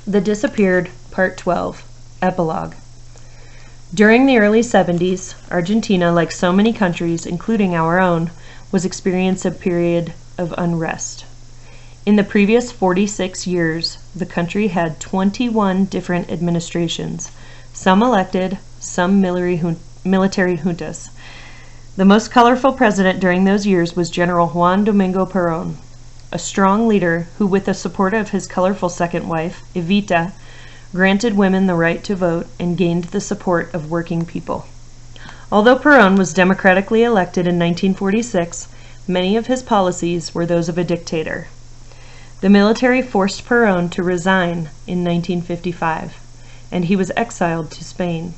The Disappeared, Part 12, Epilogue. During the early 70s, Argentina, like so many countries, including our own, was experiencing a period of unrest. In the previous 46 years, the country had 21 different administrations, some elected, some military juntas. The most colorful president during those years was General Juan Domingo Perón, a strong leader who, with the support of his colorful second wife, Evita, granted women the right to vote and gained the support of working people. Although Perón was democratically elected in 1946, many of his policies were those of a dictator. The military forced Perón to resign in 1955, and he was exiled to Spain.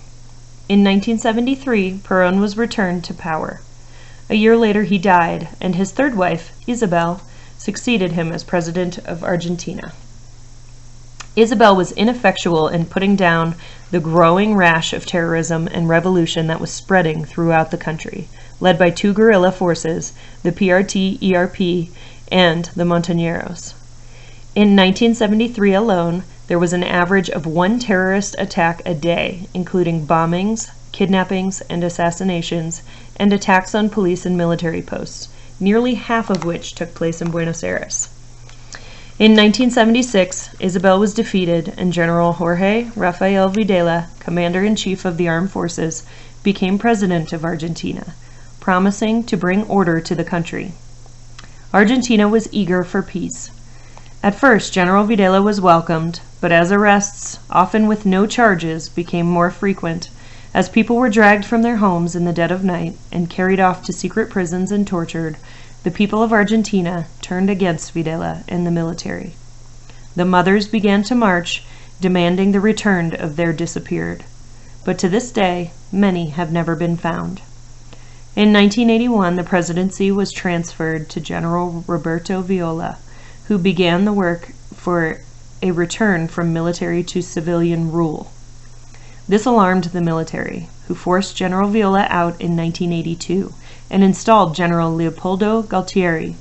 In 1973, Perón was returned to power. A year later he died, and his third wife, Isabel, succeeded him as president of Argentina. Isabel was ineffectual in putting down the growing rash of terrorism and revolution that was spreading throughout the country, led by two guerrilla forces, the PRT-ERP and the Montoneros. In 1973 alone, there was an average of one terrorist attack a day, including bombings, kidnappings, and assassinations, and attacks on police and military posts, nearly half of which took place in Buenos Aires. In 1976, Isabel was defeated, and General Jorge Rafael Videla, Commander-in-Chief of the Armed Forces, became President of Argentina, promising to bring order to the country. Argentina was eager for peace. At first, General Videla was welcomed, but as arrests, often with no charges, became more frequent, as people were dragged from their homes in the dead of night and carried off to secret prisons and tortured, the people of Argentina turned against Videla and the military. The mothers began to march, demanding the return of their disappeared. But to this day, many have never been found. In 1981, the presidency was transferred to General Roberto Viola, who began the work for a return from military to civilian rule. This alarmed the military, who forced General Viola out in 1982 and installed General Leopoldo Galtieri.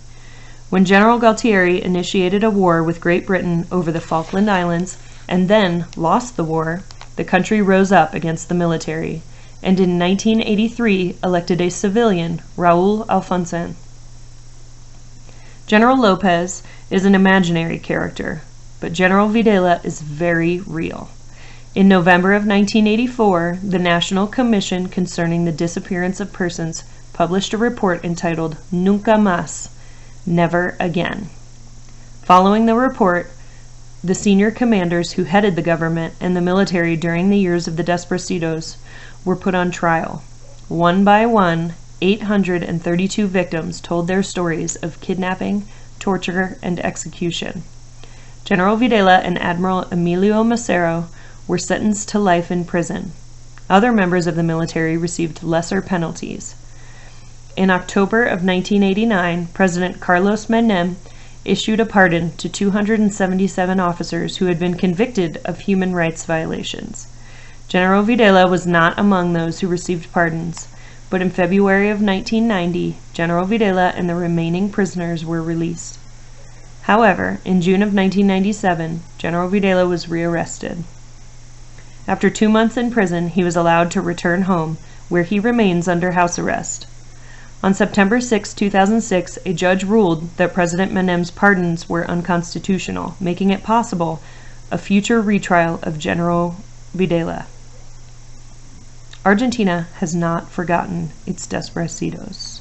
When General Galtieri initiated a war with Great Britain over the Falkland Islands and then lost the war, the country rose up against the military, and in 1983 elected a civilian, Raúl Alfonsín. General Lopez is an imaginary character, but General Videla is very real. In November of 1984, the National Commission Concerning the Disappearance of Persons published a report entitled Nunca Más, Never Again. Following the report, the senior commanders who headed the government and the military during the years of the Desaparecidos were put on trial. One by one, 832 victims told their stories of kidnapping, torture, and execution. General Videla and Admiral Emilio Macero were sentenced to life in prison. Other members of the military received lesser penalties. In October of 1989, President Carlos Menem issued a pardon to 277 officers who had been convicted of human rights violations. General Videla was not among those who received pardons, but in February of 1990, General Videla and the remaining prisoners were released. However, in June of 1997, General Videla was rearrested. After 2 months in prison, he was allowed to return home, where he remains under house arrest. On September 6, 2006, a judge ruled that President Menem's pardons were unconstitutional, making it possible a future retrial of General Videla. Argentina has not forgotten its Desaparecidos.